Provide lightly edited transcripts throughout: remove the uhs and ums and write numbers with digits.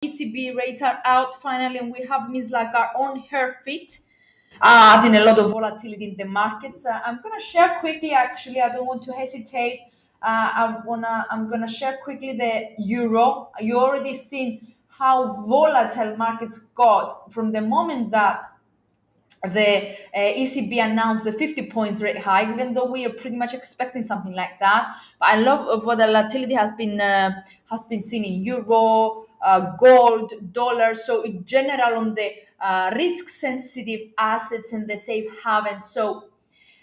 ECB rates are out finally, and we have Ms. Lagarde on her feet, adding a lot of volatility in the markets. I'm gonna share quickly. Actually, I don't want to hesitate. I'm gonna share quickly the euro. You already seen how volatile markets got from the moment that the ECB announced the 50 points rate hike, even though we are pretty much expecting something like that. But I love what the volatility has been seen in euro, gold, dollar. So in general, on the risk-sensitive assets and the safe haven. So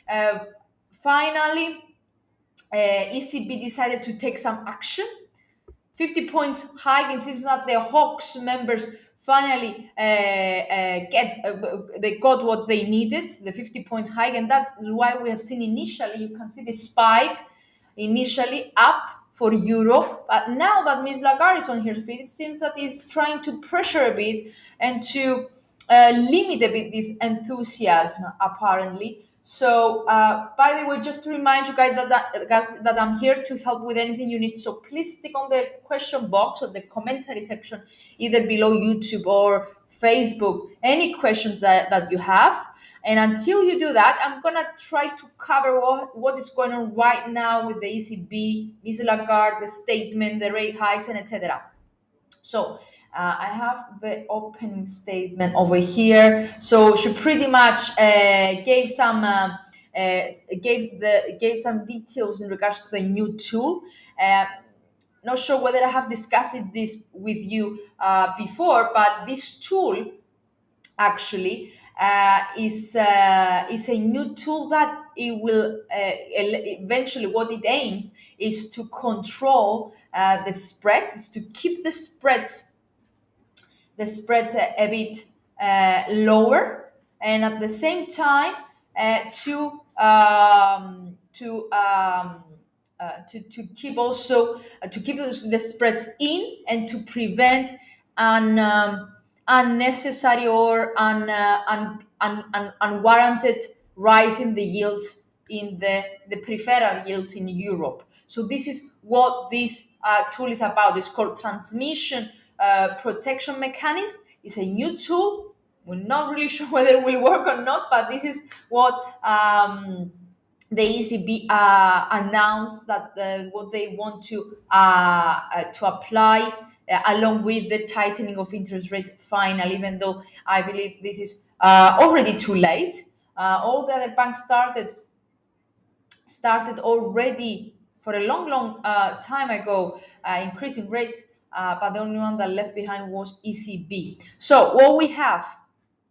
uh, finally, ECB decided to take some action. 50 points hike. It seems that the Hawks members finally they got what they needed, the 50 points hike, and that is why we have seen initially, you can see the spike initially up for euro, but now that Ms. Lagarde is on her feet, it seems that he's trying to pressure a bit and to limit a bit this enthusiasm apparently. So, by the way, just to remind you guys that I'm here to help with anything you need. So please stick on the question box or the commentary section, either below YouTube or Facebook, any questions that you have. And until you do that, I'm going to try to cover what is going on right now with the ECB, Ms. Lagarde, the statement, the rate hikes, and etc. So I have the opening statement over here. So she pretty much gave some gave some details in regards to the new tool. Not sure whether I have discussed this with you before, but this tool actually is a new tool that it will eventually, what it aims is to control the spreads, is to keep the spreads a bit lower, and at the same time to keep also to keep the spreads in, and to prevent unnecessary or unwarranted rise in the yields, in the peripheral yields in Europe. So this is what this tool is about. It's called transmission protection mechanism. It's a new tool. We're not really sure whether it will work or not, but this is what the ECB announced, that what they want to apply along with the tightening of interest rates final, even though I believe this is already too late. All the other banks started already for a long time ago increasing rates, but the only one that left behind was ECB. So what we have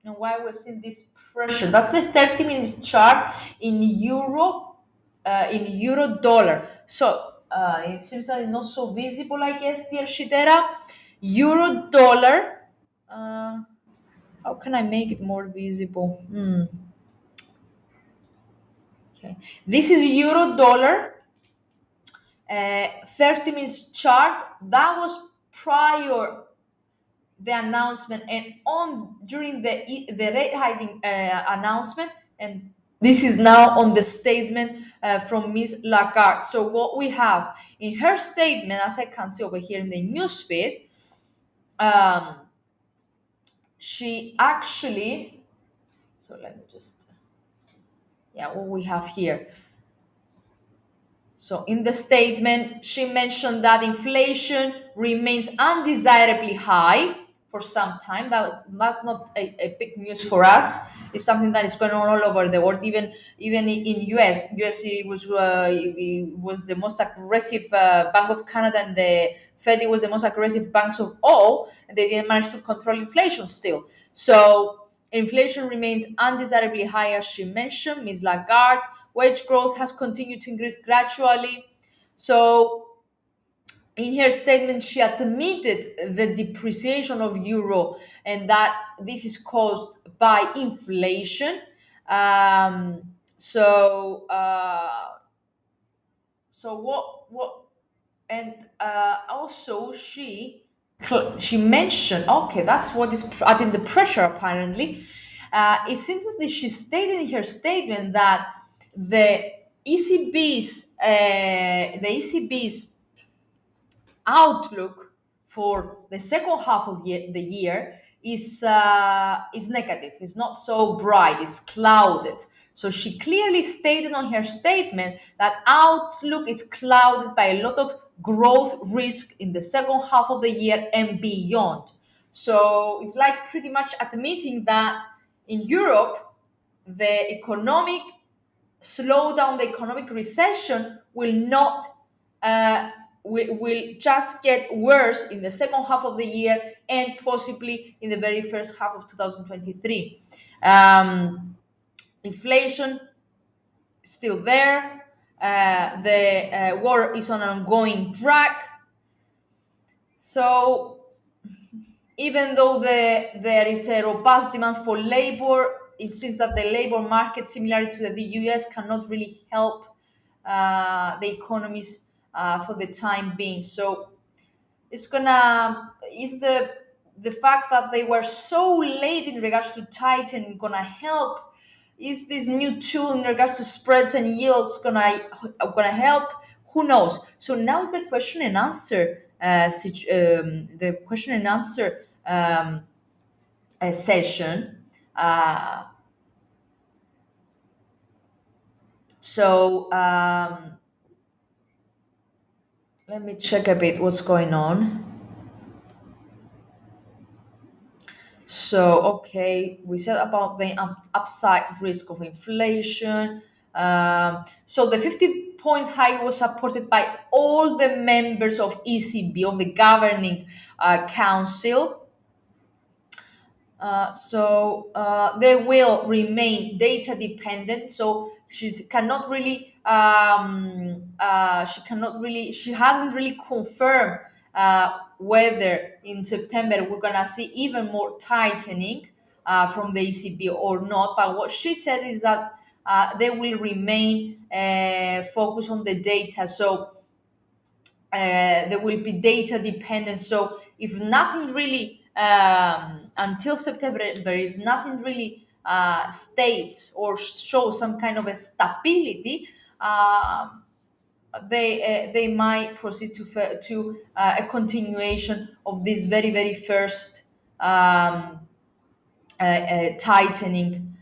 and why we've seen this pressure, that's the 30-minute chart in euro dollar. So it seems that it's not so visible, I guess, dear Shidera. Euro dollar. How can I make it more visible? Okay, this is euro dollar 30 minutes chart. That was prior the announcement, and on during the rate hiking announcement, and this is now on the statement from Ms. Lagarde. So what we have in her statement, as I can see over here in the news feed, she actually, so let me just, yeah, what we have here. So in the statement, she mentioned that inflation remains undesirably high for some time. That's not a big news for us. It's something that is going on all over the world. Even in US, it was the most aggressive Bank of Canada, and the Fed was the most aggressive banks of all, and they didn't manage to control inflation still. So inflation remains undesirably high, as she mentioned, Ms. Lagarde. Wage growth has continued to increase gradually. So in her statement, she admitted the depreciation of euro, and that this is caused by inflation. So what and also she mentioned, okay, that's what is adding the pressure apparently. It seems that she stated in her statement that the ECB's outlook for the second half of the year is negative. It's not so bright. It's clouded. So she clearly stated on her statement that outlook is clouded by a lot of growth risk in the second half of the year and beyond. So it's like pretty much admitting that in Europe, the economic slowdown, the economic recession will not will just get worse in the second half of the year and possibly in the very first half of 2023. Inflation still there. The war is on an ongoing track. So even though there is a robust demand for labor, it seems that the labor market, similar to the US, cannot really help the economies for the time being. So is the fact that they were so late in regards to tightening gonna help? Is this new tool in regards to spreads and yields gonna help? Who knows? So now is the question and answer the question and answer session. So let me check a bit what's going on. So, okay, we said about the upside risk of inflation. So the 50 points hike was supported by all the members of ECB, of the governing council. They will remain data dependent. So she hasn't really confirmed whether in September we're gonna see even more tightening from the ECB or not. But what she said is that they will remain focused on the data. So there will be data dependent. So if nothing really until September, if nothing really states or shows some kind of a stability, they might proceed to a continuation of this very first tightening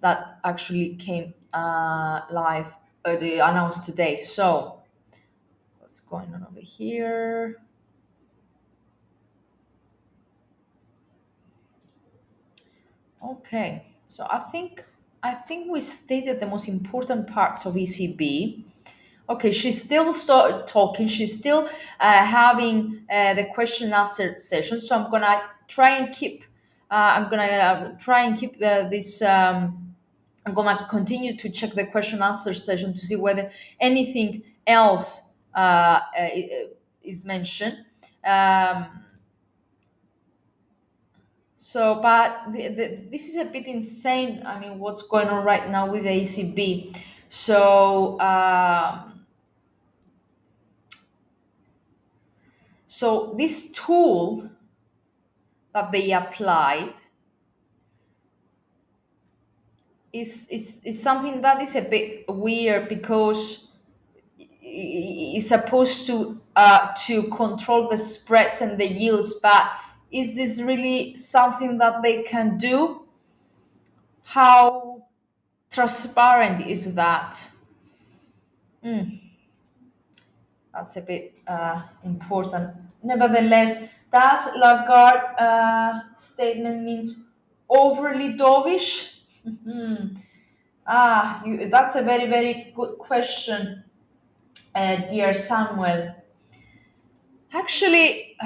that actually came live, they announced today. So what's going on over here? Okay, so I think we stated the most important parts of ECB. Okay, she's still talking. She's still having the question and answer session. So I'm gonna try and keep. This. I'm gonna continue to check the question and answer session to see whether anything else is mentioned. But this is a bit insane. I mean, what's going on right now with the ECB? So this tool that they applied is something that is a bit weird because it's supposed to control the spreads and the yields, but is this really something that they can do? How transparent is that? That's a bit important. Nevertheless, does Lagarde statement means overly dovish? That's a very good question, dear Samuel. Actually,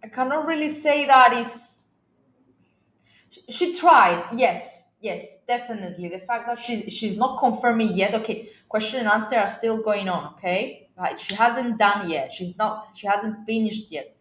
I cannot really say that is. She tried, yes, definitely. The fact that she's not confirming yet. Okay, question and answer are still going on. Okay, right? She hasn't done yet. She hasn't finished yet.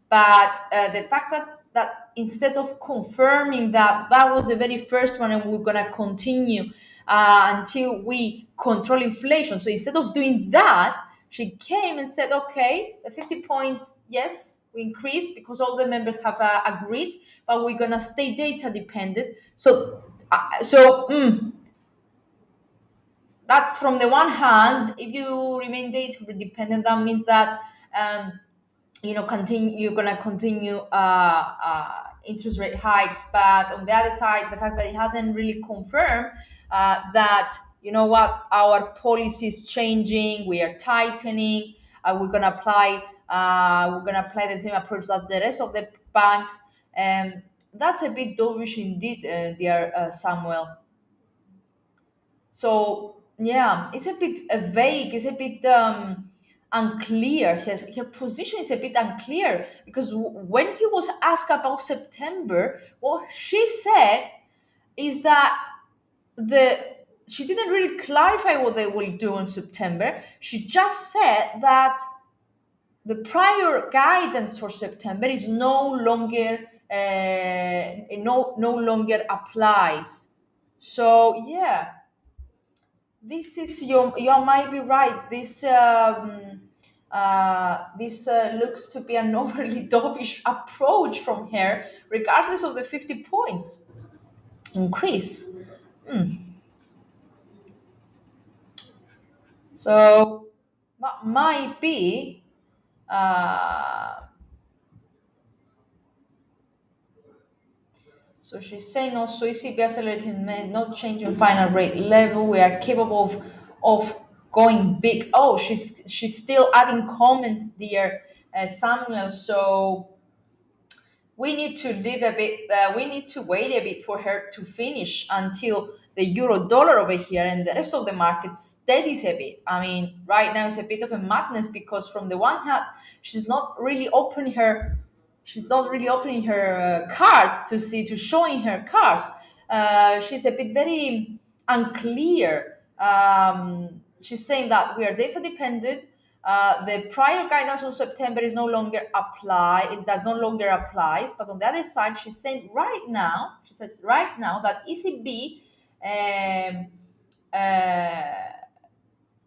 But the fact that instead of confirming that was the very first one and we're gonna continue until we control inflation. So instead of doing that, she came and said, okay, the 50 points, yes, we increased because all the members have agreed, but we're gonna stay data dependent. that's from the one hand. If you remain data dependent, that means that continue you're gonna continue interest rate hikes. But on the other side, the fact that it hasn't really confirmed that our policy is changing, we are tightening, we're gonna apply the same approach that the rest of the banks. That's a bit dovish indeed, dear Samuel. So yeah, it's a bit vague. It's a bit unclear. Her position is a bit unclear because when he was asked about September, what she said is that the she didn't really clarify what they will do in September. She just said that the prior guidance for September is no longer applies. So yeah, this is you might be right. This looks to be an overly dovish approach from her, regardless of the 50 points increase. So that might be. Uh, so she's saying also ECB accelerating may not changing final rate level. We are capable of going big. Oh, she's still adding comments, dear Samuel. So we need to leave a bit. We need to wait a bit for her to finish until the euro dollar over here and the rest of the market steadies a bit. I mean, right now it's a bit of a madness because from the one hand, she's not really opening her. She's not really opening her cards to showing her cards. She's a bit very unclear. She's saying that we are data dependent. The prior guidance on September is no longer apply. It does no longer applies. But on the other side, she's saying right now, she says right now that ECB um, uh,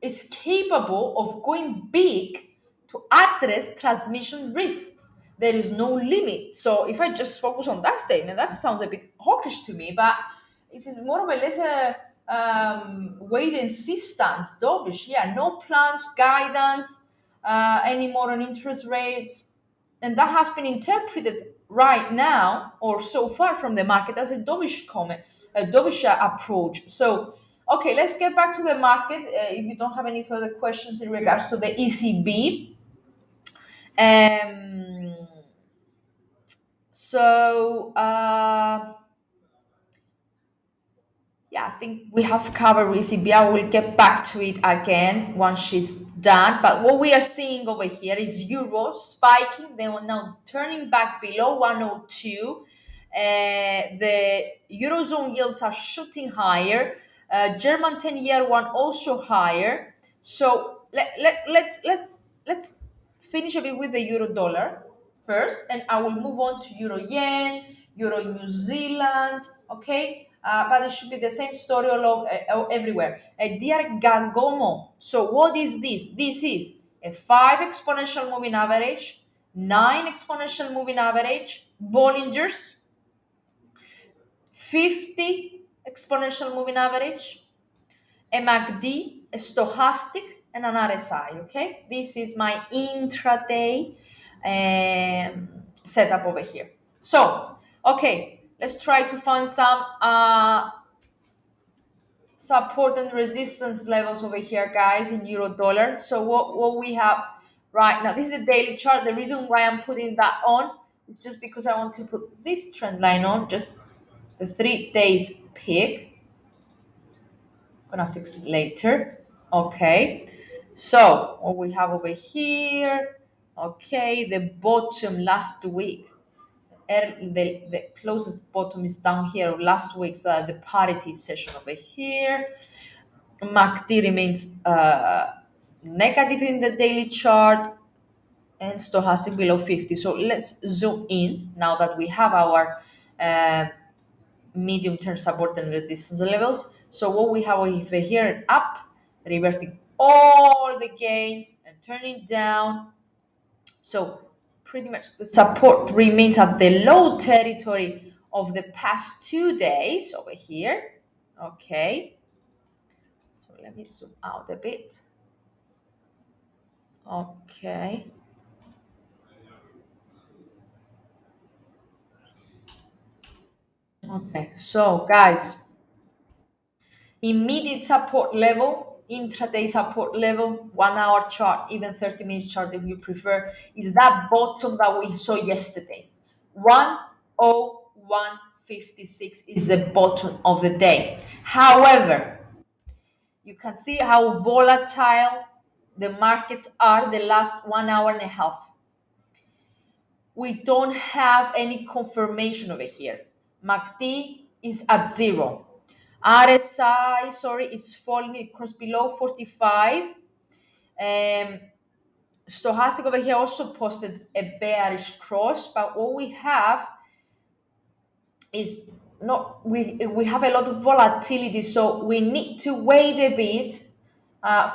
is capable of going big to address transmission risks. There is no limit. So if I just focus on that statement, that sounds a bit hawkish to me, but it's more or less a wait and see stance, dovish. Yeah, no plans, guidance anymore on interest rates. And that has been interpreted right now or so far from the market as a dovish comment, a dovish approach. So okay, let's get back to the market. If you don't have any further questions in regards to the ECB. Um, so, yeah, I think we have covered ECB. I will get back to it again once she's done. But what we are seeing over here is euro spiking. They are now turning back below 102. The Eurozone yields are shooting higher. German 10-year one also higher. So let's finish a bit with the euro dollar first, and I will move on to euro yen, euro New Zealand. Okay, but it should be the same story everywhere. Dear Gagomo, so what is this? This is a 5 exponential moving average, 9 exponential moving average, Bollingers, 50 exponential moving average, a MACD, a stochastic, and an RSI. Okay, this is my intraday setup over here. So, okay, let's try to find some support and resistance levels over here, guys, in euro dollar. So what we have right now, this is a daily chart. The reason why I'm putting that on is just because I want to put this trend line on, just the 3 days peak. Gonna fix it later. Okay, so what we have over here, okay, the bottom last week, the closest bottom is down here last week's the parity session over here. MACD remains negative in the daily chart and stochastic below 50. So let's zoom in now that we have our medium-term support and resistance levels. So what we have over here, up, reverting all the gains and turning down. So pretty much the support remains at the low territory of the past 2 days over here. Okay. So Let me zoom out a bit. Okay. Okay. So, guys, immediate support level, intraday support level, 1 hour chart, even 30-minute chart if you prefer, is that bottom that we saw yesterday. 10156 is the bottom of the day. However, you can see how volatile the markets are the last 1 hour and a half. We don't have any confirmation over here. MACD is at 0. RSI, sorry, is falling across below 45. Stochastic over here also posted a bearish cross, but what we have is not, we have a lot of volatility, so we need to wait a bit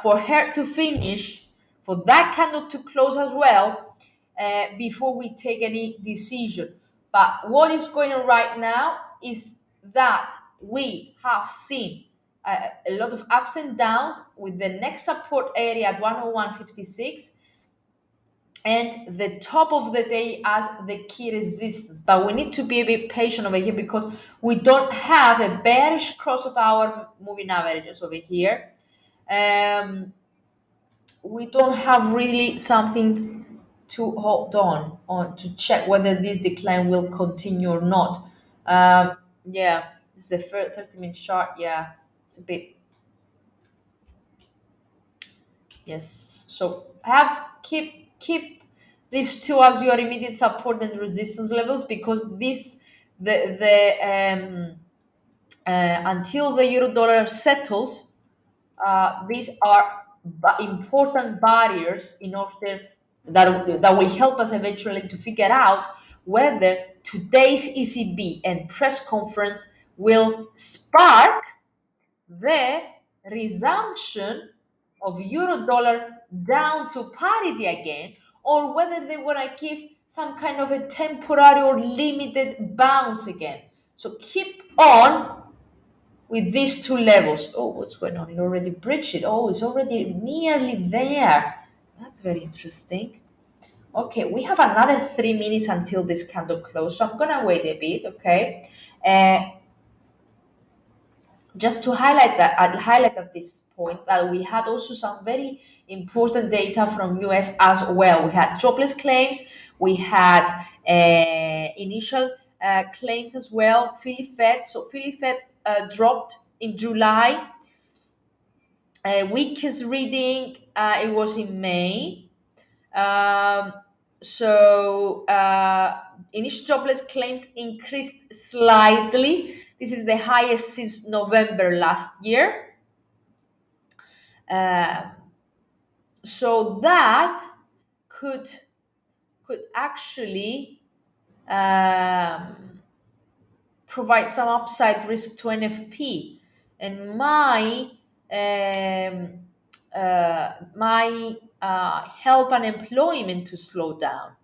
for her to finish, for that candle to close as well, before we take any decision. But what is going on right now is that we have seen a lot of ups and downs, with the next support area at 101.56 and the top of the day as the key resistance. But we need to be a bit patient over here, because we don't have a bearish cross of our moving averages over here. We don't have really something to hold on to check whether this decline will continue or not. Yeah, this is the first 30-minute chart. Yeah, it's a bit, yes. So keep these two as your immediate support and resistance levels, because this the until the euro dollar settles, these are important barriers in order that will help us eventually to figure out whether today's ECB and press conference will spark the resumption of euro dollar down to parity again, or whether they want to give some kind of a temporary or limited bounce again. So keep on with these two levels. Oh, what's going on? It already breached it. Oh, it's already nearly there. That's very interesting. Okay, we have another 3 minutes until this candle close, so I'm gonna wait a bit. Okay, just to highlight that, I'll highlight at this point that we had also some very important data from US as well. We had jobless claims, we had initial claims as well. Philly Fed, so Philly Fed dropped in July. Weakest reading, it was in May. Initial jobless claims increased slightly. This is the highest since November last year. So that could actually provide some upside risk to NFP, and my help unemployment to slow down.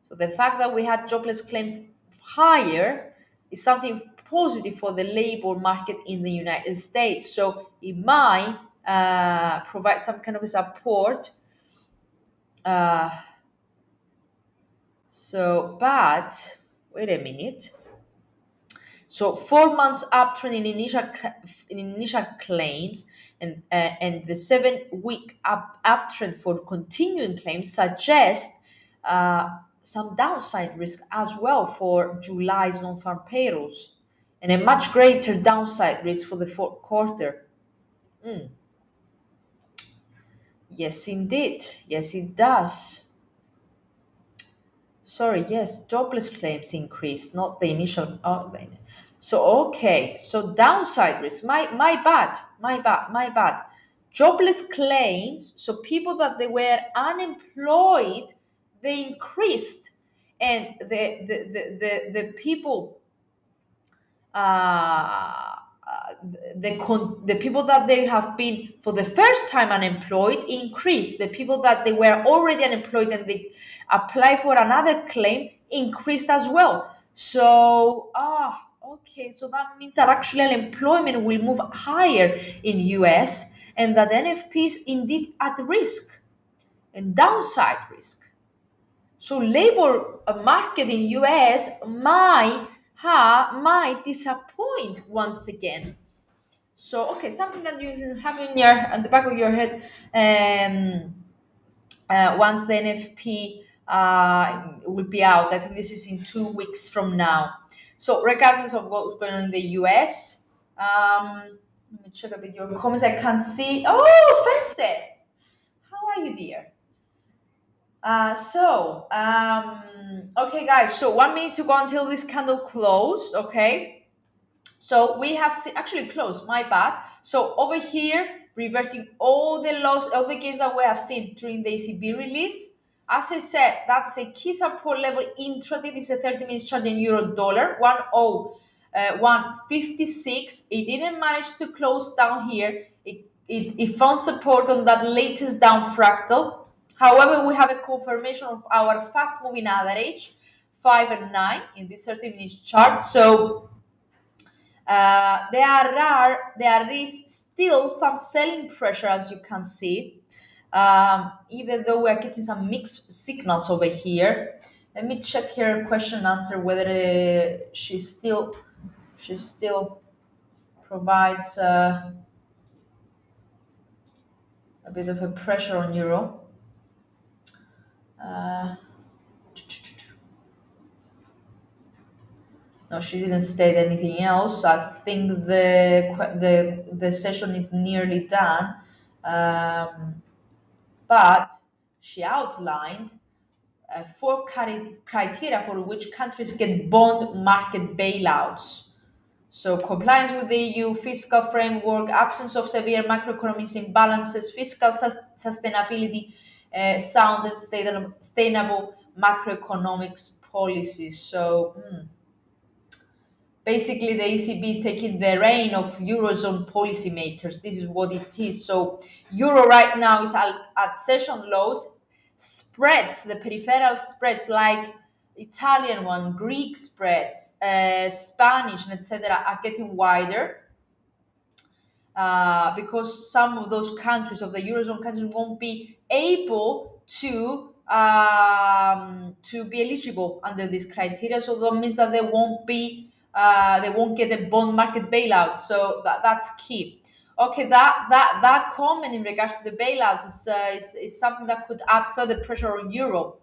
So the fact that we had jobless claims higher is something positive for the labor market in the United States. So it might provide some kind of support. But wait a minute. So 4 months uptrend in initial claims, and the 7-week uptrend for continuing claims suggest some downside risk as well for July's non-farm payrolls, and a much greater downside risk for the fourth quarter. Yes, indeed. Yes, it does. Sorry, yes, jobless claims increase, not the initial. So okay, so downside risk. My bad. Jobless claims. So people that they were unemployed, they increased, and the people the people that they have been for the first time unemployed increased. The people that they were already unemployed and they apply for another claim increased as well. So Okay, so that means that actually unemployment will move higher in US and that NFP is indeed at risk and downside risk. So labor market in US might disappoint once again. So okay, something that you should have in your at the back of your head once the NFP will be out. I think this is in 2 weeks from now. So regardless of what's going on in the US, let me check a bit your comments. I can't see. Oh, Fence, how are you, dear? Okay, guys. So 1 minute to go until this candle closed. Okay. So we have actually closed. My bad. So over here, reverting all the loss, all the gains that we have seen during the ECB release. As I said, that's a key support level intraday. This is a 30 minutes chart in euro dollar 101.56. It didn't manage to close down here. It found support on that latest down fractal. However, we have a confirmation of our fast moving average 5 and 9 in this 30 minutes chart. So there is still some selling pressure, as you can see, even though we're getting some mixed signals over here. Let me check here question and answer whether she still provides a bit of a pressure on euro. Uh, no, she didn't state anything else. I think the session is nearly done. But she outlined four criteria for which countries get bond market bailouts. So compliance with the EU fiscal framework, absence of severe macroeconomic imbalances, fiscal sustainability, sound and sustainable macroeconomics policies. So basically the ECB is taking the reign of Eurozone policymakers. This is what it is. So Euro right now is at session lows. Spreads, the peripheral spreads like Italian one, Greek spreads, Spanish, and etc. are getting wider because some of those countries of the Eurozone countries won't be able to be eligible under this criteria. So that means that they won't get a bond market bailout. So that's key. Okay, that comment in regards to the bailouts is something that could add further pressure on euro.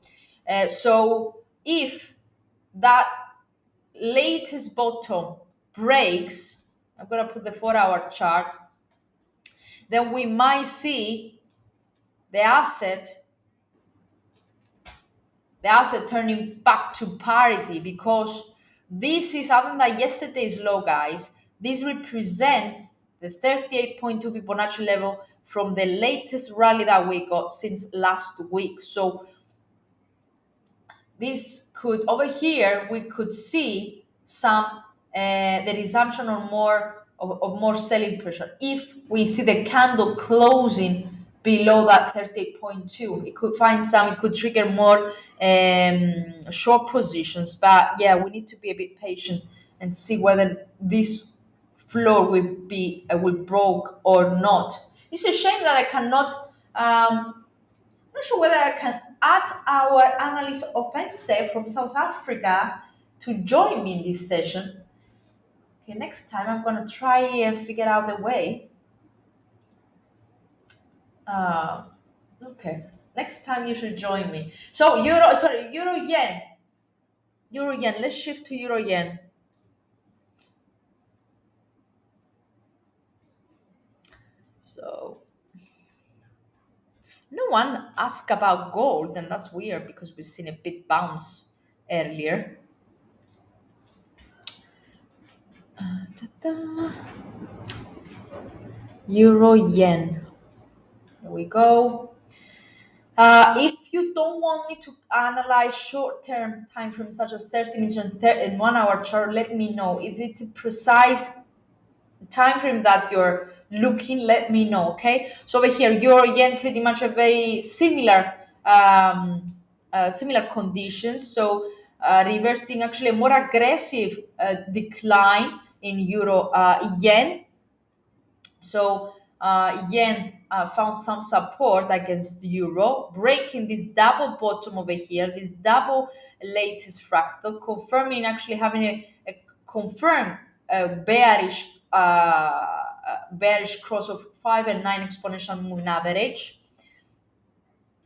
So if that latest bottom breaks, I'm gonna put the 4-hour chart, then we might see the asset turning back to parity, because this is something like yesterday's low, guys. This represents the 38.2 Fibonacci level from the latest rally that we got since last week. So this could, over here, we could see some the resumption of more selling pressure. If we see the candle closing below that 38.2, it could trigger more short positions. But yeah, we need to be a bit patient and see whether this floor will broke or not. It's a shame that I cannot. I'm not sure whether I can add our analyst offensive from South Africa to join me in this session. Okay, next time I'm gonna try and figure out a way. Okay, next time you should join me. So euro yen. Euro yen. Let's shift to euro yen. So no one asked about gold, and that's weird because we've seen a bit bounce earlier. Ta-da. Euro yen. Here we go. If you don't want me to analyze short-term time frames such as 30 minutes and 1 hour chart, let me know. If it's a precise time frame that you're looking, let me know. Okay. So over here, euro yen, pretty much a very similar similar conditions. So reverting actually a more aggressive decline in euro yen. So yen found some support against euro, breaking this double bottom over here, this double latest fractal, confirming actually having a confirmed bearish cross of 5 and 9 exponential moving average.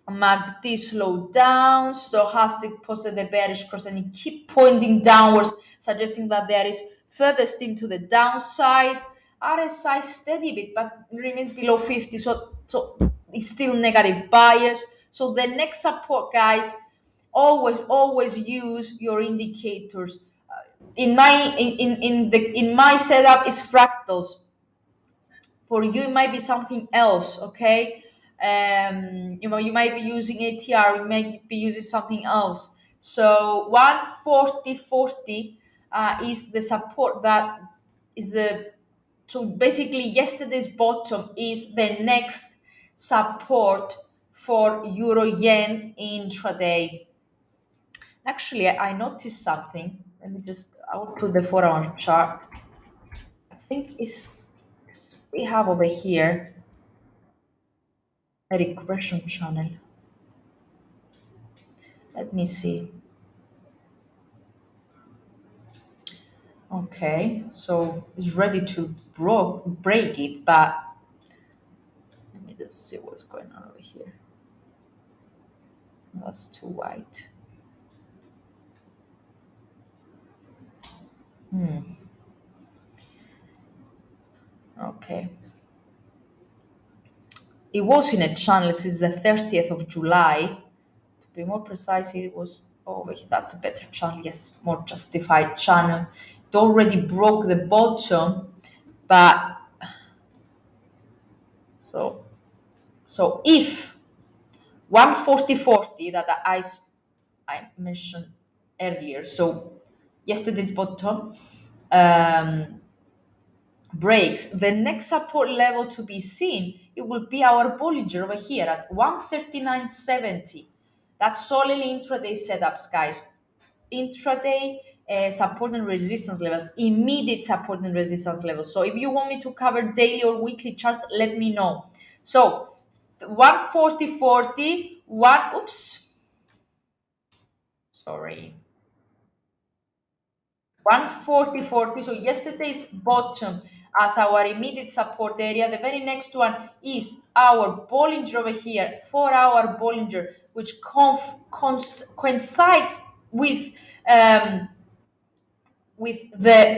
MACD slowed down, stochastic posted the bearish cross and it keep pointing downwards, suggesting that there is further steam to the downside. RSI steady bit, but remains below 50, so it's still negative bias. So the next support, guys, always use your indicators. In my setup is fractals. For you, it might be something else, okay? You might be using ATR, you might be using something else. So 140.40 is the support that is the, so basically yesterday's bottom is the next support for euro yen intraday. Actually, I noticed something. Let me just, I will put the 4-hour chart. I think we have over here a regression channel. Let me see. Okay, so it's ready to break it, but let me just see what's going on over here. That's too white. Okay. It was in a channel since the 30th of July. To be more precise, it was over here. That's a better channel. Yes, more justified channel. It already broke the bottom, but so if 140.40 that I mentioned earlier, so yesterday's bottom breaks, the next support level to be seen, it will be our Bollinger over here at 139.70. That's solely intraday setups, guys. Intraday support and resistance levels, immediate support and resistance levels. So if you want me to cover daily or weekly charts, let me know. So 140.40, sorry, 140.40. So yesterday's bottom as our immediate support area. The very next one is our Bollinger over here, 4-hour Bollinger, which coincides with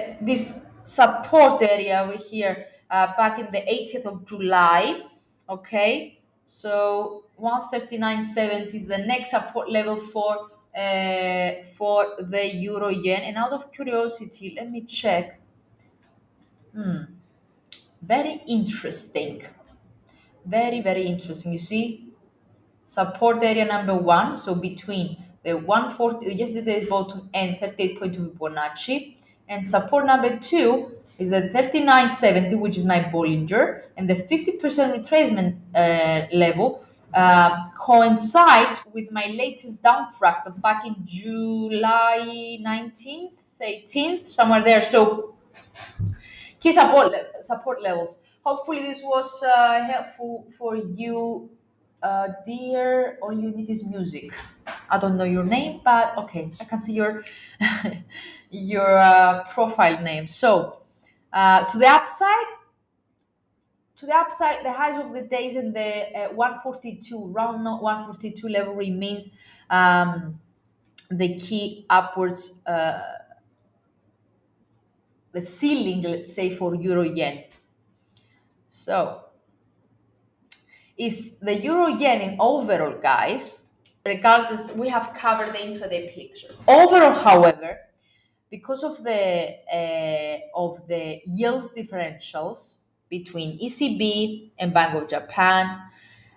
this support area over here back in the 80th of July. Okay, so 139.70 is the next support level for the euro yen. And out of curiosity, let me check. Very interesting. Very interesting. You see, support area number one, so between the 140 yesterday's bottom and 38.2 Fibonacci, and support number two is the 39.70, which is my Bollinger, and the 50% retracement level coincides with my latest down fractal back in July 19th, 18th, somewhere there. So key support levels. Hopefully this was helpful for you, dear. All you need is music. I don't know your name, but okay, I can see your your profile name. So to the upside, the highs of the days in the 142 round 142 level remains the key upwards, the ceiling, let's say, for euro yen. So is the euro yen in overall, guys. Regardless, we have covered the intraday picture. Overall, however, because of the yields differentials between ECB and Bank of Japan,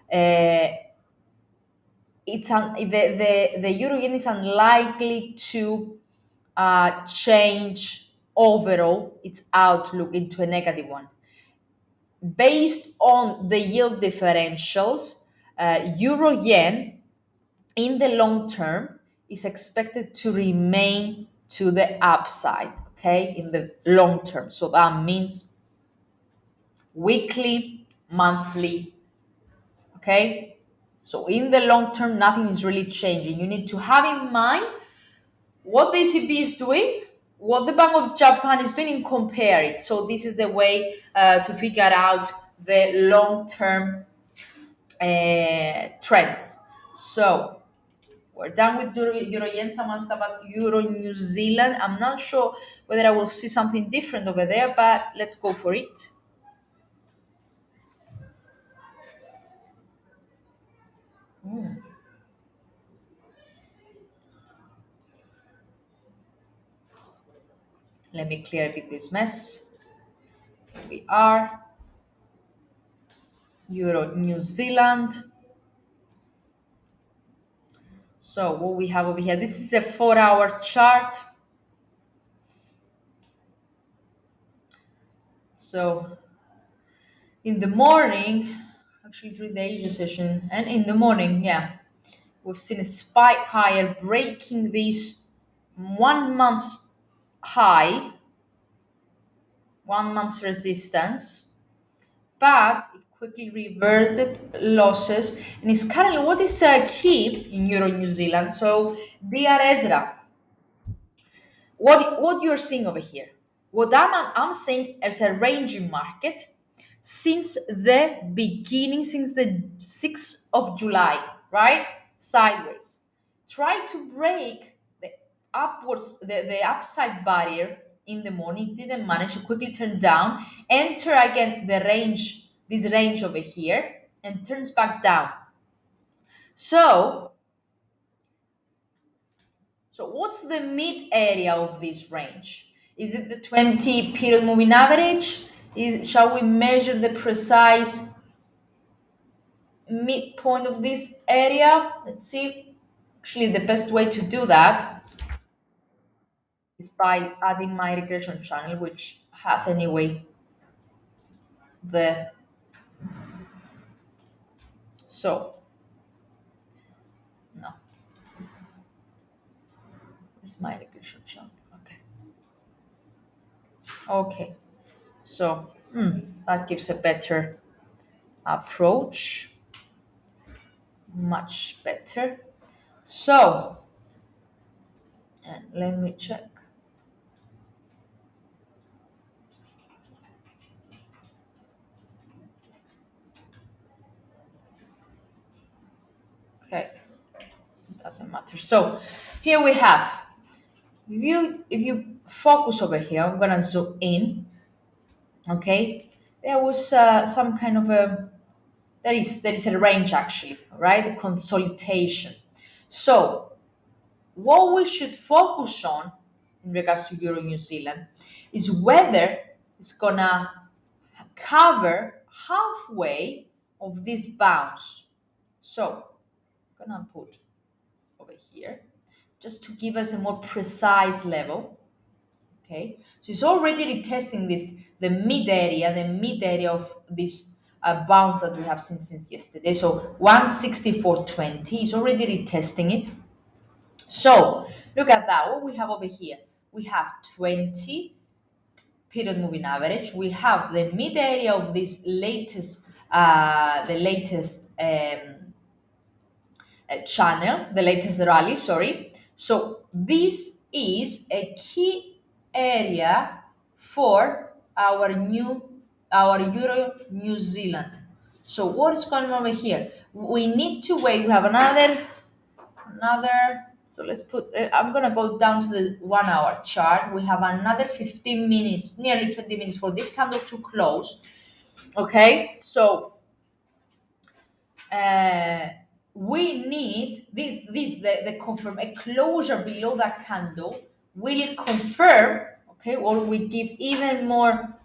the euro yen is unlikely to change overall its outlook into a negative one. Based on the yield differentials, euro yen in the long term is expected to remain to the upside, okay, in the long term. So that means weekly, monthly, okay? So in the long term, nothing is really changing. You need to have in mind what the ECB is doing, what the Bank of Japan is doing, and compare it. So this is the way to figure out the long-term trends. So we're done with Euro Yen. Someone asked about Euro New Zealand. I'm not sure whether I will see something different over there, but let's go for it. Let me clear a bit this mess. Here we are. Euro New Zealand. So what we have over here, this is a 4-hour chart. So in the morning, actually during the Asia session, and in the morning, yeah, we've seen a spike higher, breaking this 1 month high, 1 month resistance, but it quickly reverted losses and is currently what is key in Euro New Zealand. So DR Ezra, what you're seeing over here, what I'm saying is a ranging market since the beginning, since the 6th of July, right? Sideways. Try to break the upwards, the upside barrier in the morning, didn't manage to quickly turn down, enter again the range, this range over here, and turns back down. So what's the mid area of this range? Is it the 20 period moving average? Shall we measure the precise midpoint of this area? Let's see. Actually, the best way to do that is by adding my regression channel, which has anyway the so no. It's my regression channel. Okay. So that gives a better approach. Much better. So, and let me check. Okay, doesn't matter. So here we have. If you focus over here, I'm gonna zoom in. Okay, there was some kind of a there is a range actually, right? The consolidation. So what we should focus on in regards to Euro New Zealand is whether it's gonna cover halfway of this bounce. So I'm gonna put this over here just to give us a more precise level. Okay, so it's already retesting this, the mid area of this bounce that we have seen since yesterday. So 164.20 is already retesting it. So look at that. What we have over here, we have 20 period moving average. We have the mid area of this latest, channel, the latest rally. Sorry. So this is a key area for our Euro New Zealand. So what is going on over here? We need to wait. We have another. So let's put. I'm gonna go down to the 1 hour chart. We have another 15 minutes, nearly 20 minutes for this candle to close. Okay, so we need the confirm a closure below that candle will confirm, okay, or we give even more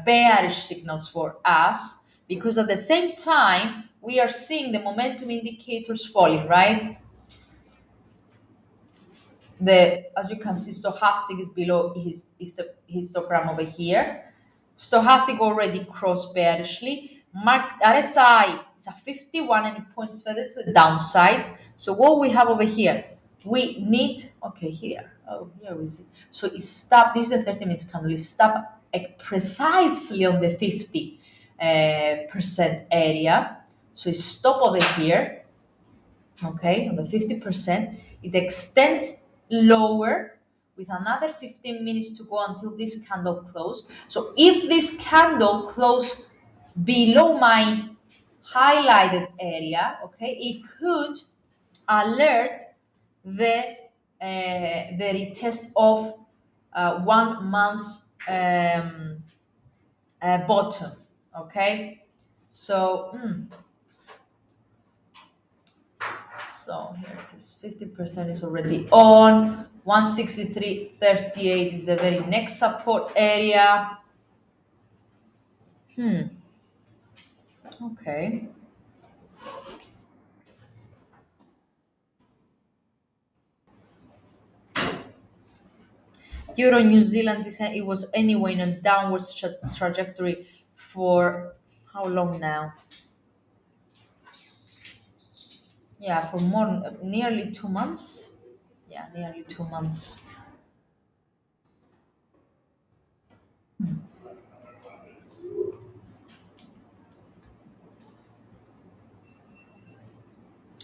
bearish signals for us, because at the same time we are seeing the momentum indicators falling, right? As you can see, stochastic is below his histogram over here. Stochastic already crossed bearishly. RSI It's a 51 and it points further to the downside. So what we have over here, we need, okay, here. Oh, here is it. So it stopped. This is a 30 minutes candle. It stopped precisely on the 50 percent area. So it stopped over here, okay, on the 50%. It extends lower with another 15 minutes to go until this candle close. So if this candle close below my highlighted area, okay, it could alert the retest of 1 month's bottom, okay. So so here it is, 50% is already on. 163.38 is the very next support area. Okay. Euro New Zealand, it was anyway in a downward trajectory for how long now? Yeah, for nearly 2 months. Yeah, nearly 2 months.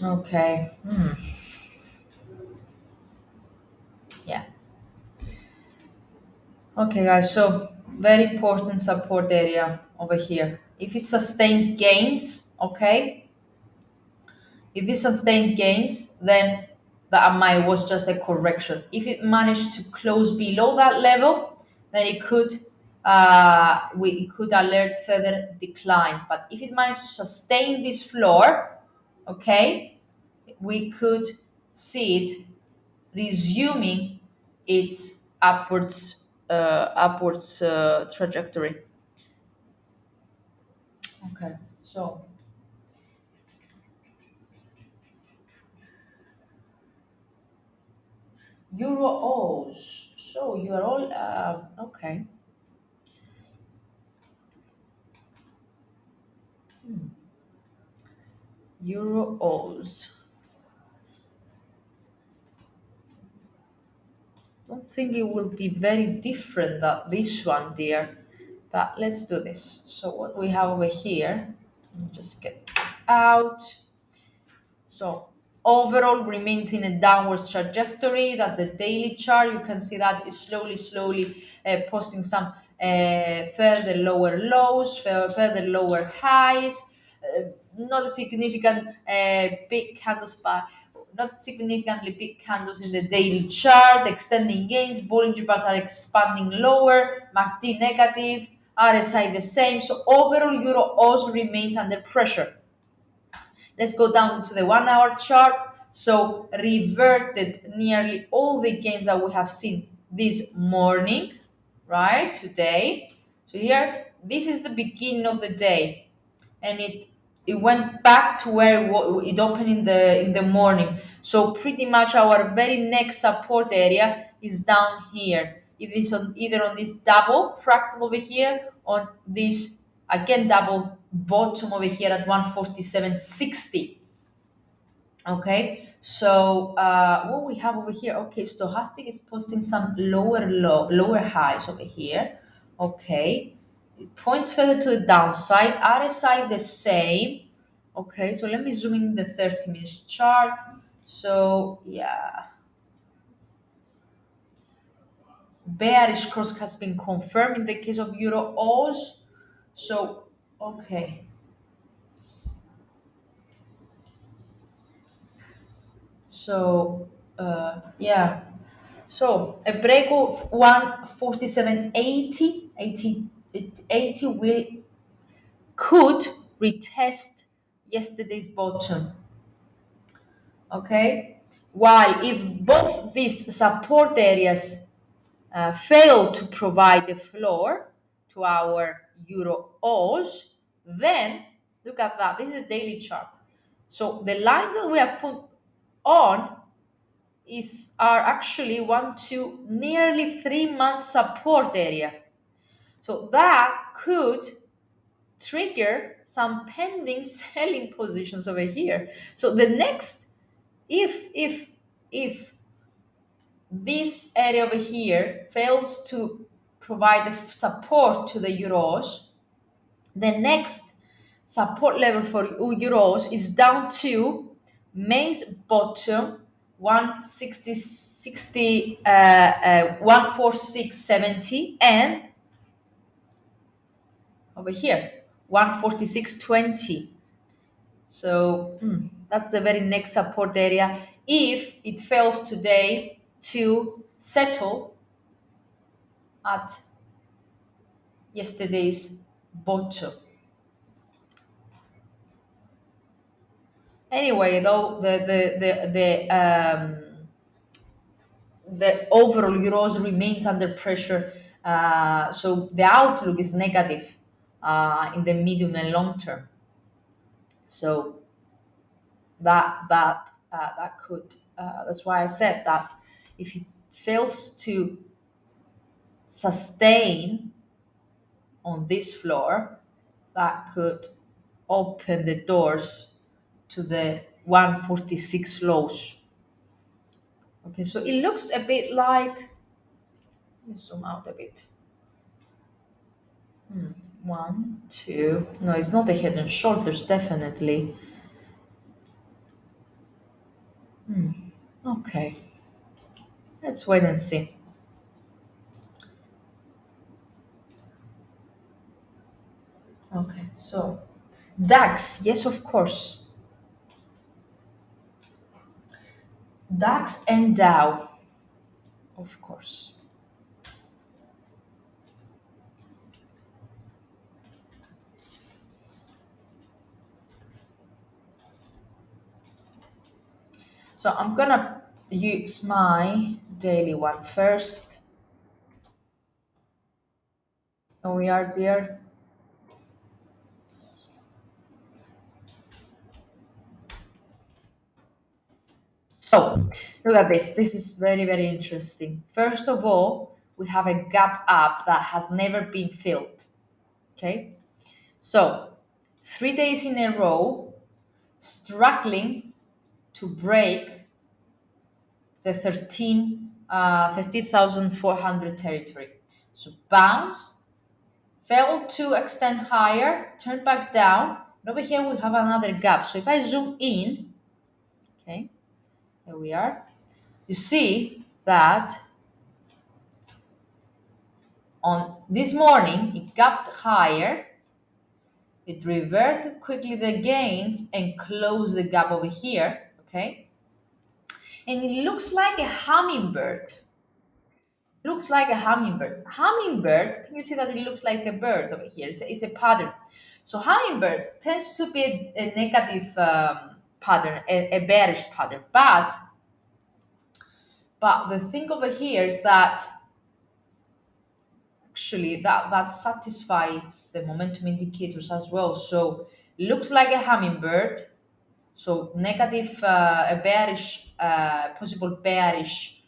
Okay. Yeah. Okay, guys. So very important support area over here. If it sustains gains, okay. If it sustained gains, then the MI was just a correction. If it managed to close below that level, then it could alert further declines. But if it managed to sustain this floor, okay, we could see it resuming its upwards trajectory. Okay, so Euro O's. So you are all okay. Euro O's. Don't think it will be very different than this one, dear. But let's do this. So what we have over here, let me just get this out. So overall remains in a downward trajectory. That's the daily chart. You can see that it's slowly posting some further lower lows, further lower highs. Not a significant big candles, but not significantly big candles in the daily chart. Extending gains. Bollinger Bands are expanding lower. MACD negative. RSI the same. So overall, Euro also remains under pressure. Let's go down to the 1 hour chart. So reverted nearly all the gains that we have seen this morning, right? Today. So here, this is the beginning of the day, and it went back to where it opened in the morning. So pretty much our very next support area is down here. It is on either on this double fractal over here, on this again double bottom over here at 147.60. Okay, so what we have over here, okay, stochastic is posting some lower highs over here. Okay, it points further to the downside. RSI the same. Okay, so let me zoom in the 30 minutes chart. So yeah, bearish cross has been confirmed in the case of Euro O's. So okay, so yeah. So a break of 147.80 will could retest yesterday's bottom. Okay, while if both these support areas fail to provide a floor to our Euro O's, then look at that. This is a daily chart. So the lines that we have put on are actually 1 to nearly 3 months support area. So that could trigger some pending selling positions over here. So the next, if this area over here fails to provide the support to the euros, the next support level for euros is down to May's bottom 146.70 and over here 146.20. So that's the very next support area if it fails today to settle at yesterday's bottom. Anyway, though, the overall euros remains under pressure, so the outlook is negative in the medium and long term. So that could that's why I said that if it fails to sustain on this floor, that could open the doors to the 146 lows. Okay, so it looks a bit like, let me zoom out a bit. One, two, no, it's not a head and shoulders, definitely. Okay, let's wait and see. Okay, so DAX, yes, of course. DAX and Dow, of course. So I'm gonna use my daily one first. And we are there. So look at this. This is very, very interesting. First of all, we have a gap up that has never been filled. Okay. So 3 days in a row, struggling to break the 13,400 territory. So bounce, fell to extend higher, turned back down. And over here we have another gap. So if I zoom in, okay, here we are. You see that on this morning it gapped higher, it reverted quickly the gains and closed the gap over here, okay? And it looks like a hummingbird. Looks like a hummingbird. Hummingbird, can you see that it looks like a bird over here? It's a pattern. So hummingbirds tends to be a negative pattern, a bearish pattern. But the thing over here is that actually that satisfies the momentum indicators as well. So looks like a hummingbird. So negative, a bearish, possible bearish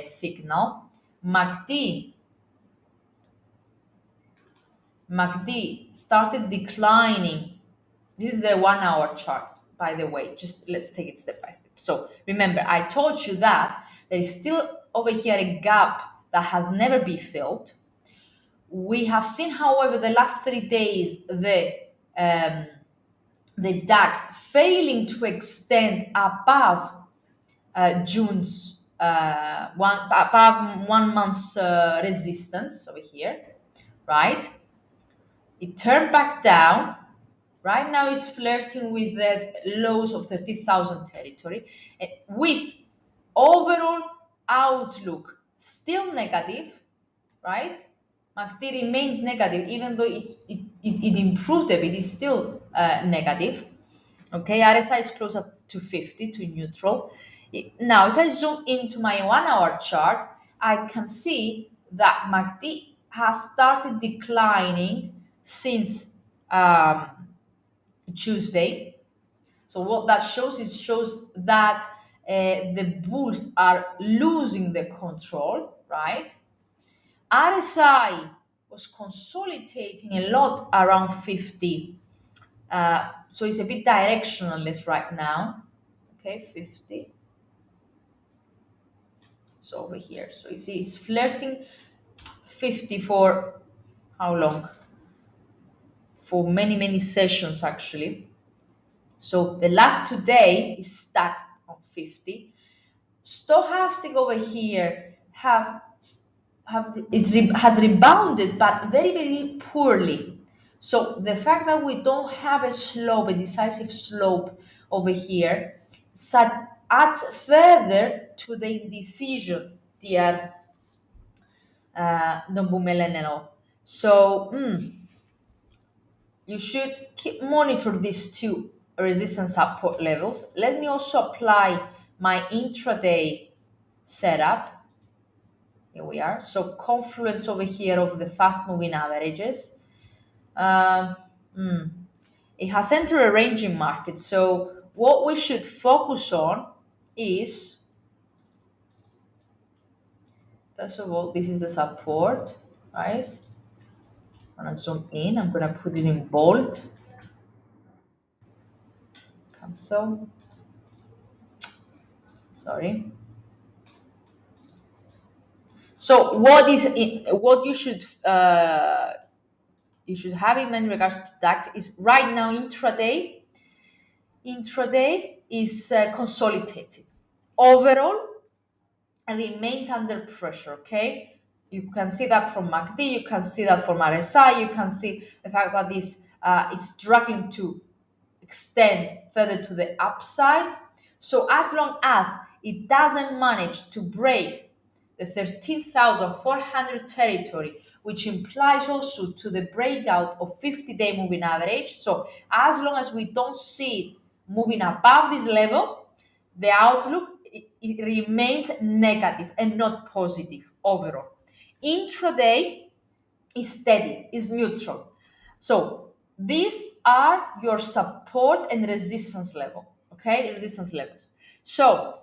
signal. MACD started declining. This is the 1 hour chart, by the way. Just let's take it step by step. So remember, I told you that there is still over here a gap that has never been filled. We have seen, however, the last 3 days, the DAX failing to extend above June's above 1 month's resistance over here, right? It turned back down. Right now it's flirting with the lows of 30,000 territory, with overall outlook still negative, right? MACD remains negative, even though it improved a bit, it's still negative. Okay, RSI is closer to 50, to neutral. Now, if I zoom into my 1 hour chart, I can see that MACD has started declining since Tuesday. So what that shows that the bulls are losing the control, right? RSI was consolidating a lot around 50. So it's a bit directionless right now. Okay, 50. So over here. So you see it's flirting 50 for how long? For many, many sessions actually. So the last 2 days is stuck on 50. Stochastic over here has rebounded, but very, very poorly. So the fact that we don't have a slope, a decisive slope over here, adds further to the indecision, dear non bumelenero. So you should keep monitor these two resistance support levels. Let me also apply my intraday setup. Here we are. So confluence over here of the fast moving averages. Uh, It has entered a ranging market. So what we should focus on is, first of all, this is the support, right? I'm gonna zoom in. I'm gonna put it in bold. Cancel. Sorry. So what you should have in regards to DAX is right now intraday. Intraday is consolidated. Overall, remains under pressure. Okay, you can see that from MACD, you can see that from RSI, you can see the fact that this is struggling to extend further to the upside. So as long as it doesn't manage to break the 13,400 territory, which implies also to the breakout of 50-day moving average. So as long as we don't see it moving above this level, the outlook it remains negative and not positive overall. Intraday is steady, is neutral. So these are your support and resistance level, okay? Resistance levels. So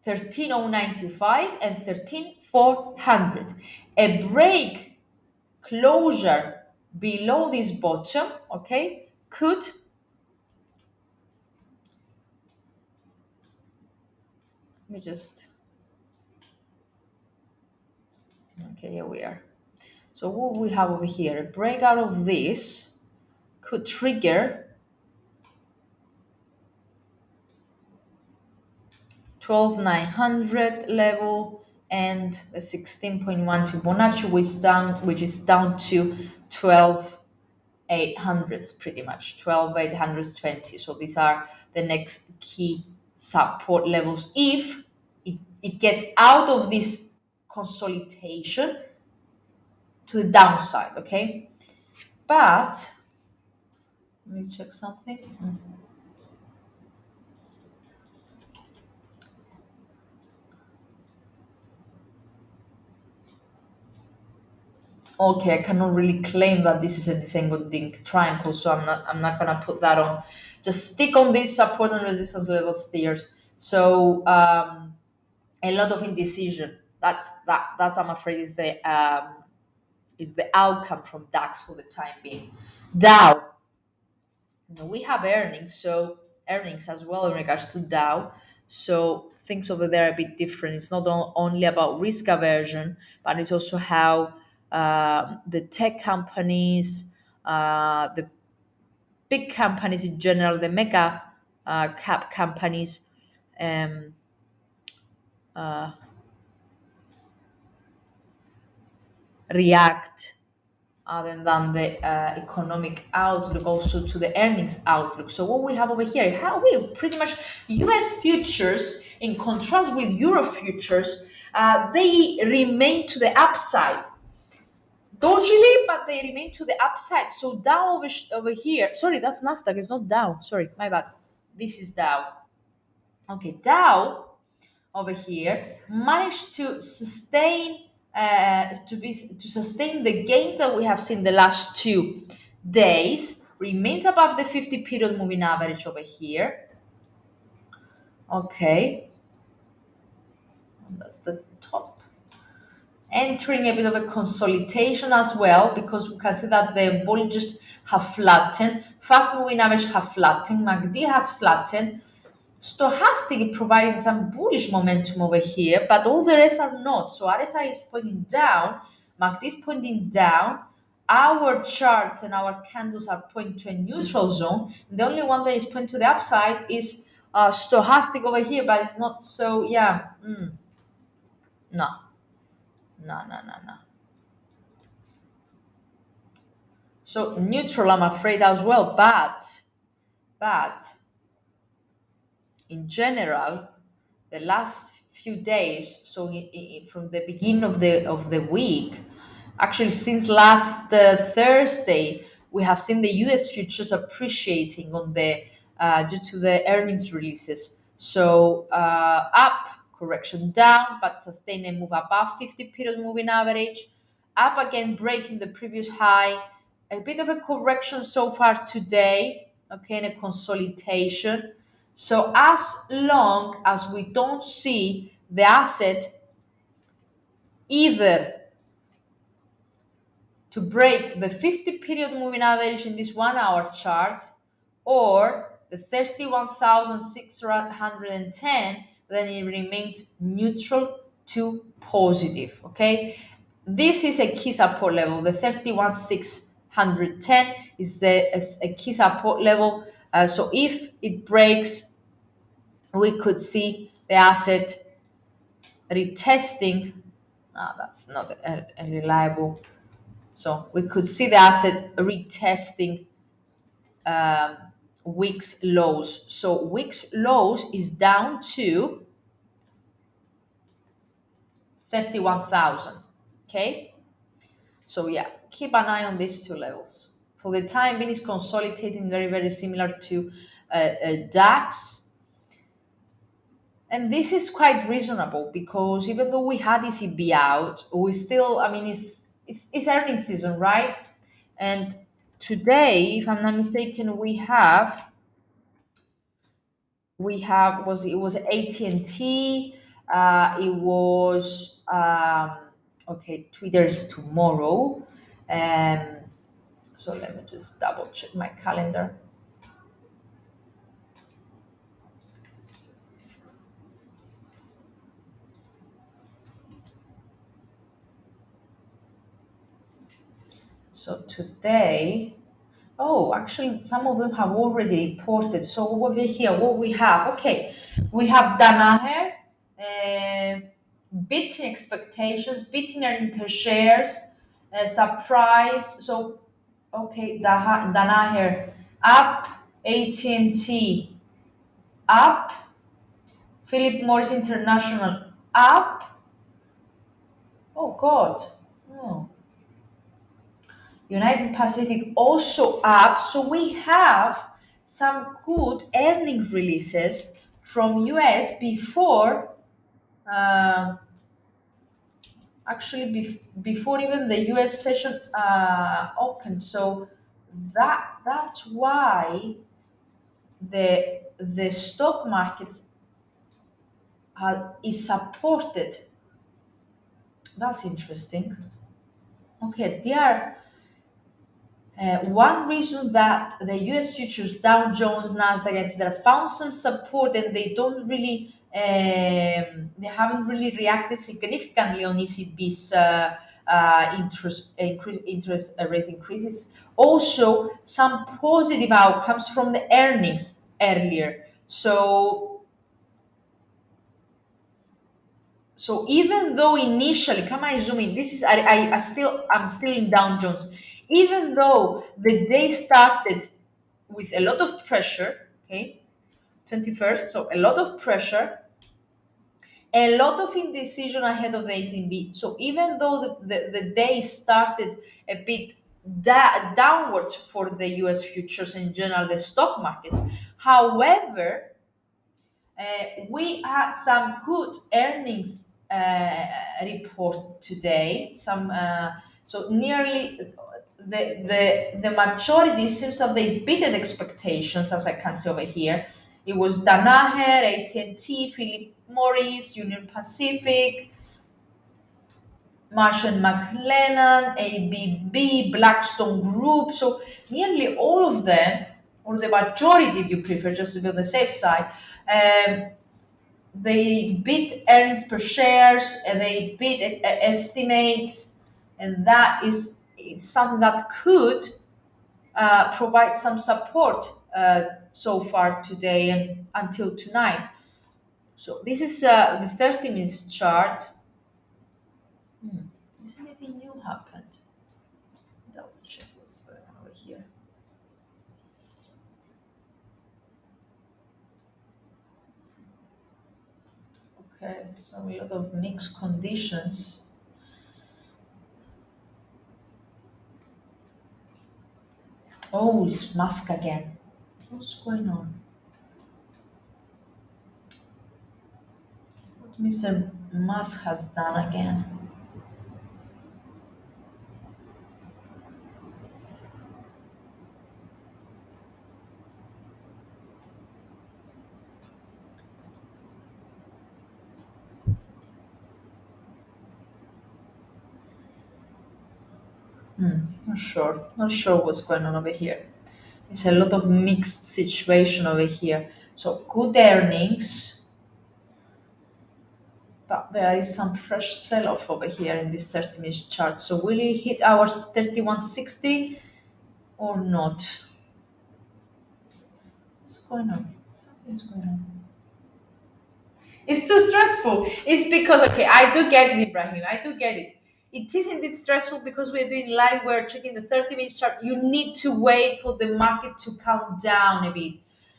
13,095 and 13,400. A break closure below this bottom, okay, could let me just okay, here we are. So what we have over here, a breakout of this could trigger 12,900 level and a 16.1 Fibonacci, which is down to 12,800s pretty much, 12,820. So these are the next key support levels if it gets out of this consolidation to the downside, okay? But let me check something. Okay, I cannot really claim that this is a descending triangle, so I'm not gonna put that on. Just stick on these support and resistance level stairs. So a lot of indecision. That's I'm afraid is the outcome from DAX for the time being. Dow, we have earnings, so earnings as well in regards to Dow. So things over there are a bit different. It's not only about risk aversion, but it's also how the tech companies, the big companies in general, the mega cap companies, um, react other than the economic outlook, also to the earnings outlook. So what we have over here, how we pretty much U.S. futures, in contrast with Euro futures, they remain to the upside. Dodgily, but they remain to the upside. So Dow over here, sorry, that's Nasdaq. It's not Dow. Sorry, my bad. This is Dow. Okay, Dow over here managed to sustain to sustain the gains that we have seen the last 2 days, remains above the 50 period moving average over here. Okay, and that's the top. entering a bit of a consolidation as well, because we can see that the Bolligers have flattened, fast moving average have flattened, MACD has flattened, stochastic providing some bullish momentum over here, but all the rest are not. So RSI is pointing down, MACD is pointing down, our charts and our candles are pointing to a neutral zone. The only one that is pointing to the upside is stochastic over here, but it's not so, yeah, no, no. So neutral, I'm afraid as well, but in general, the last few days, so from the beginning of the week, actually since last Thursday, we have seen the U.S. futures appreciating on the due to the earnings releases. So up, correction down, but sustain a move above 50 period moving average. Up again, breaking the previous high. A bit of a correction so far today. Okay, and a consolidation. So as long as we don't see the asset either to break the 50 period moving average in this 1 hour chart or the 31,610, then it remains neutral to positive. Okay, this is a key support level. The 31,610 is a key support level. So if it breaks, we could see the asset retesting. That's not a reliable. So we could see the asset retesting week's lows. So week's lows is down to 31,000. Okay. So yeah, keep an eye on these two levels. For the time being, it's consolidating very similar to DAX. And this is quite reasonable because even though we had ECB out, we still, I mean, it's earnings season, right? And today, if I'm not mistaken, it was AT&T, it was okay. Twitter is tomorrow, um, so let me just double check my calendar. So today, oh, actually, some of them have already reported. So over here, what we have, okay, we have Danaher, beating expectations, beating earning per shares, surprise. So, okay, Danaher up, AT&T up, Philip Morris International up. Oh God, oh. United Pacific also up. So we have some good earnings releases from US before, uh, actually before even the US session opened. So that's why the stock market is supported. That's interesting. Okay, they are. One reason that the U.S. futures, Dow Jones, Nasdaq, etc., found some support and they don't really, they haven't really reacted significantly on ECB's interest rate increases. Also, some positive outcomes from the earnings earlier. So even though initially, come on, zoom in. This is I'm still in Dow Jones. Even though the day started with a lot of pressure, okay, 21st, so a lot of pressure, a lot of indecision ahead of the ECB. So even though the day started a bit downwards for the US futures in general, the stock markets, however, we had some good earnings report today. So nearly the majority seems that they beat expectations, as I can see over here. It was Danaher, AT&T, Philip Morris, Union Pacific, Marsh and McLennan, ABB, Blackstone Group. So nearly all of them, or the majority, if you prefer, just to be on the safe side, um, they beat earnings per shares and they beat estimates, and that is something that could provide some support so far today and until tonight. So this is the 30 minutes chart. Is anything new happened? Double check what's going on over here. Okay, so a lot of mixed conditions. Oh, it's Musk again. What's going on? What Mr. Musk has done again? Not sure. Not sure what's going on over here. It's a lot of mixed situation over here. So good earnings, but there is some fresh sell-off over here in this 30 minute chart. So will it hit our 3160 or not? What's going on? Something's going on. It's too stressful. It's because, okay, I do get it, Ibrahim. I do get it. It is indeed stressful because we're doing live, we're checking the 30 minute chart. You need to wait for the market to calm down a bit.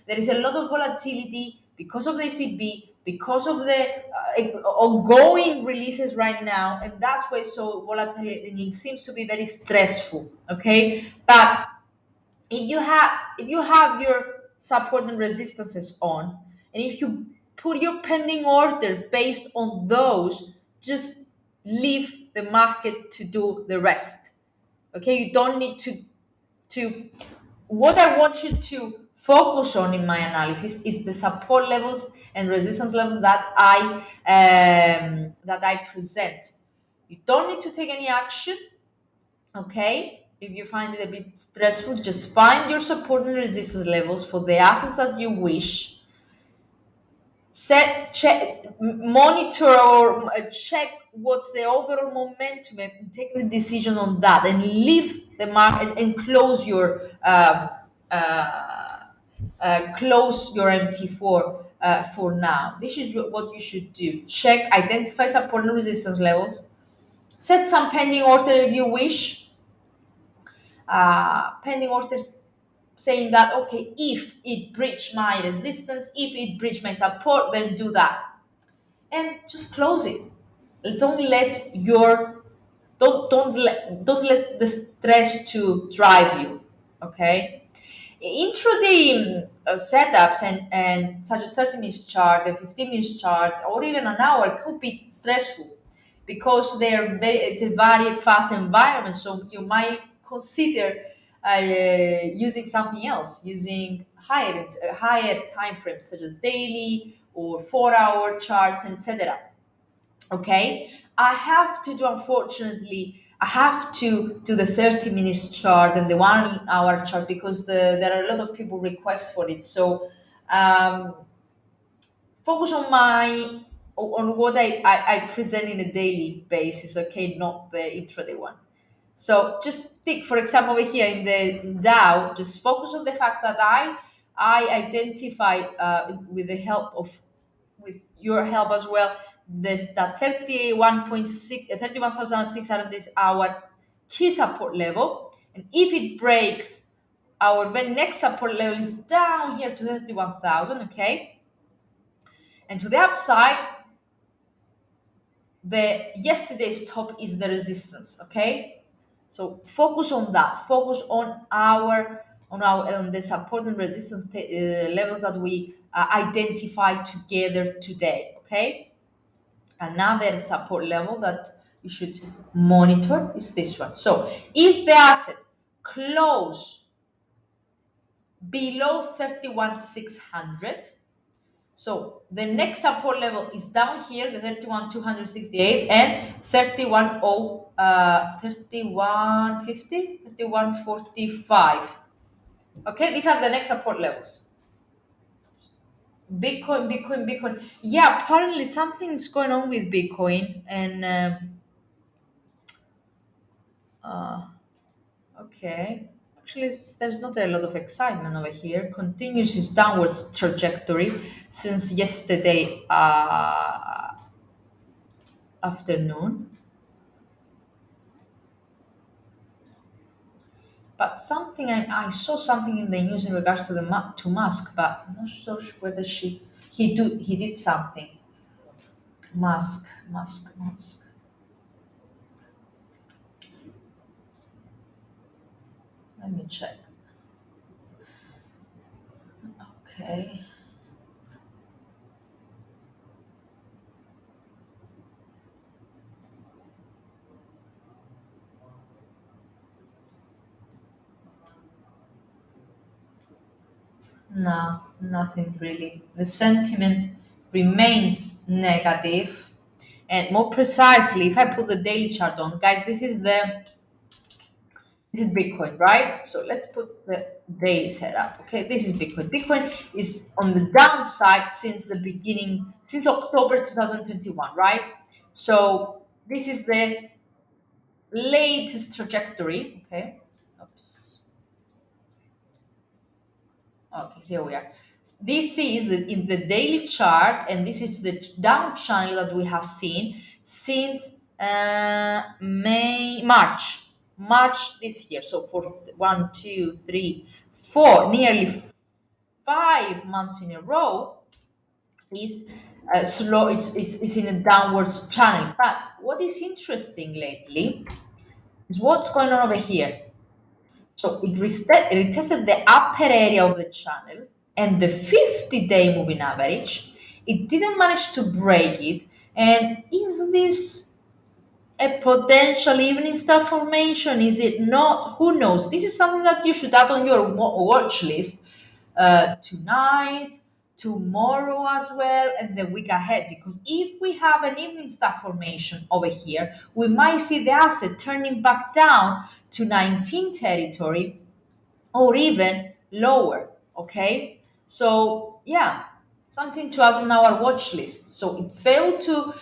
There is a lot of volatility because of the ECB, because of the ongoing releases right now, and that's why it's so volatile and it seems to be very stressful. Okay, but if you have your support and resistances on, and if you put your pending order based on those, just leave the market to do the rest. Okay, you don't need to what I want you to focus on in my analysis is the support levels and resistance levels that I present. You don't need to take any action. Okay, if you find it a bit stressful, just find your support and resistance levels for the assets that you wish. Monitor or check what's the overall momentum and take the decision on that, and leave the market and close your MT4 for now. This is what you should do. Check, identify support and resistance levels. Set some pending order if you wish. Pending orders saying that, okay, if it breach my resistance, if it breach my support, then do that, and just close it. Don't let your don't let the stress to drive you. Okay, intraday setups and such as 30 minutes chart, a 15 minutes chart, or even an hour could be stressful because it's a very fast environment. So you might consider using something else, using higher time frames such as daily or 4 hour charts, etc. Okay, I have to do the 30 minutes chart and the 1 hour chart because there are a lot of people request for it. So focus on what I present in a daily basis, okay, not the intraday one. So just think, for example, over here in the Dow, just focus on the fact that I identify with your help as well, that 31,600 is our key support level, and if it breaks, our very next support level is down here to 31,000. Okay, and to the upside, the yesterday's top is the resistance. Okay, so focus on that. Focus on the support and resistance levels that we identify together today. Okay, another support level that you should monitor is this one. So if the asset close below 31,600, So the next support level is down here, the 31,268 and 31,50, 31,45. Okay, these are the next support levels. Bitcoin. Yeah, apparently something is going on with Bitcoin, and uh, okay. Actually, there's not a lot of excitement over here. Continues its downwards trajectory since yesterday afternoon. But something I saw something in the news in regards to to Musk, but I'm not so sure whether he did something. Musk. Let me check. Okay. No, nothing really. The sentiment remains negative. And more precisely, if I put the daily chart on, guys, this is Bitcoin, right? So let's put the daily setup. Okay, this is Bitcoin. Bitcoin is on the downside since the beginning, since October 2021, right? So this is the latest trajectory. Okay. Oops. Okay, here we are. This is in the daily chart, and this is the down channel that we have seen since March this year. So for 1, 2, 3, 4, nearly 5 months in a row, is slow. It's in a downwards channel. But what is interesting lately is what's going on over here. So it tested the upper area of the channel and the 50-day moving average. It didn't manage to break it. And is this a potential evening star formation? Is it not? Who knows? This is something that you should add on your watch list tonight, tomorrow as well, and the week ahead. Because if we have an evening star formation over here, we might see the asset turning back down to 19 territory or even lower. Okay, so yeah, something to add on our watch list. So it failed to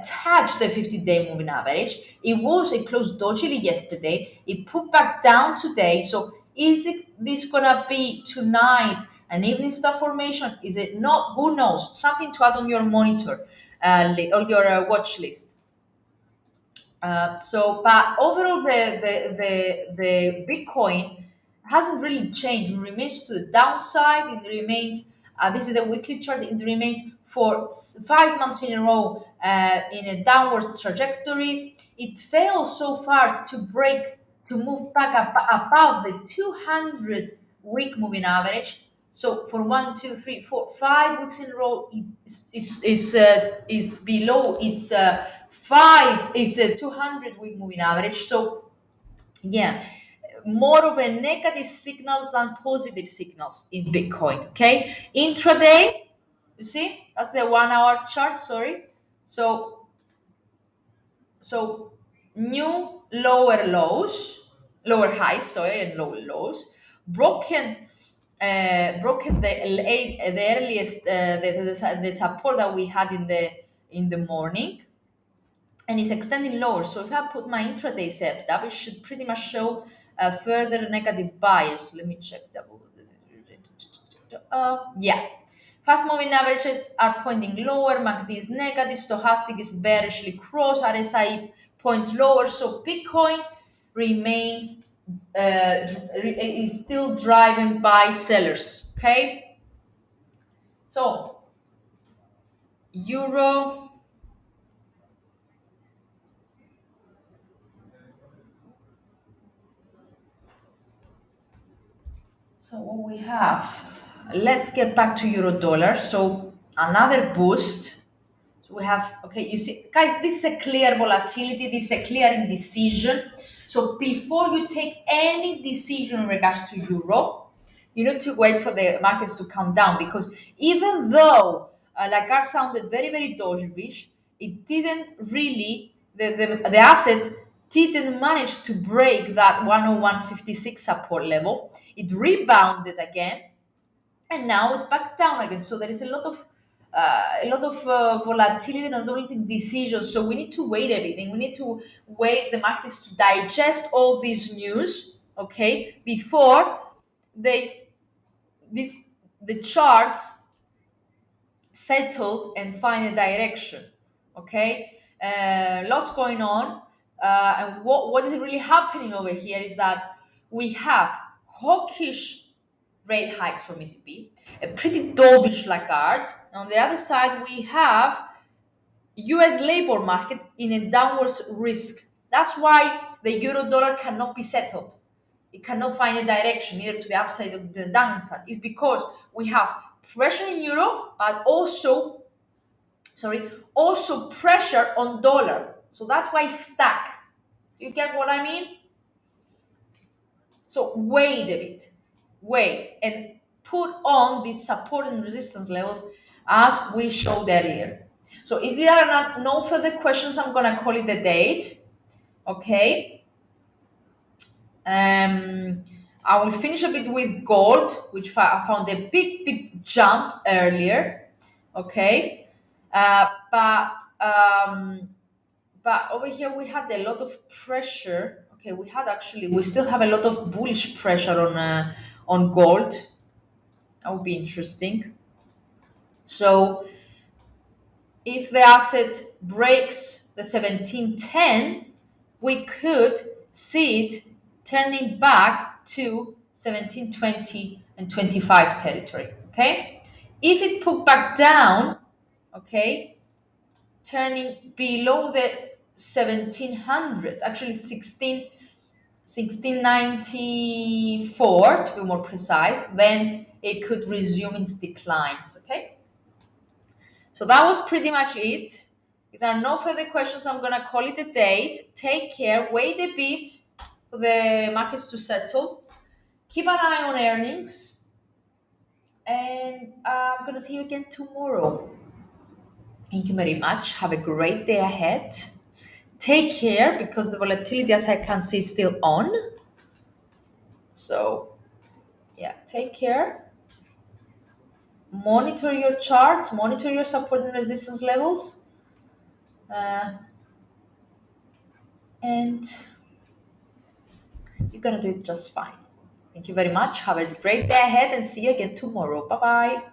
touch the 50-day moving average. It closed dodgily yesterday. It put back down today. So is it this gonna be tonight an evening star formation? Is it not? Who knows? Something to add on your monitor or your watch list. But overall, the Bitcoin hasn't really changed. It remains to the downside. It remains. This is the weekly chart. It remains for 5 months in a row in a downwards trajectory. It failed so far to move back above the 200-week moving average. So for 1, 2, 3, 4, 5 weeks in a row, it is below its five is a 200-week moving average. So yeah, more of a negative signals than positive signals in Bitcoin. Okay, intraday, you see that's the 1 hour chart. Sorry, so new lower lows, lower highs, sorry, and lower lows, broken broken the earliest the support that we had in the morning, and it's extending lower. So if I put my intraday setup, it should pretty much show a further negative bias. Let me check double. Yeah. Fast moving averages are pointing lower, MACD is negative, stochastic is bearishly cross, RSI points lower. So Bitcoin remains is still driven by sellers. Okay. So Euro. So what we have, let's get back to euro dollar. So another boost. So we have, okay, you see, guys, this is a clear volatility. This is a clear indecision. So before you take any decision in regards to euro, you need to wait for the markets to come down, because even though Lagarde sounded very, very dovish. It didn't really, the asset didn't manage to break that 101.56 support level. It rebounded again, and now it's back down again. So there is a lot of volatility and volatility decisions. So we need to wait everything. We need to wait the markets to digest all this news, okay, before they this the charts settled and find a direction. Okay, lots going on, and what is really happening over here is that we have hawkish rate hikes from ECB, a pretty dovish Lagarde. On the other side, we have US labor market in a downwards risk. That's why the euro dollar cannot be settled. It cannot find a direction either to the upside or to the downside. It's because we have pressure in euro, but also pressure on dollar. So that's why it's stuck. You get what I mean? So wait a bit, wait, and put on these support and resistance levels as we showed earlier. So if there are no further questions, I'm gonna call it a date. Okay. I will finish a bit with gold, which I found a big jump earlier. Okay, but over here we had a lot of pressure. Okay, we still have a lot of bullish pressure on gold. That would be interesting. So if the asset breaks the 1710, we could see it turning back to 1720 and 25 territory. Okay, if it put back down, okay, turning below the 1700s, actually 1694 to be more precise, then it could resume its declines. Okay, so that was pretty much it. If there are no further questions, I'm gonna call it a date. Take care, wait a bit for the markets to settle, keep an eye on earnings, and I'm gonna see you again tomorrow. Thank you very much. Have a great day ahead. Take care, because the volatility, as I can see, is still on. So, yeah, take care. Monitor your charts, monitor your support and resistance levels. And you're going to do it just fine. Thank you very much. Have a great day ahead and see you again tomorrow. Bye bye.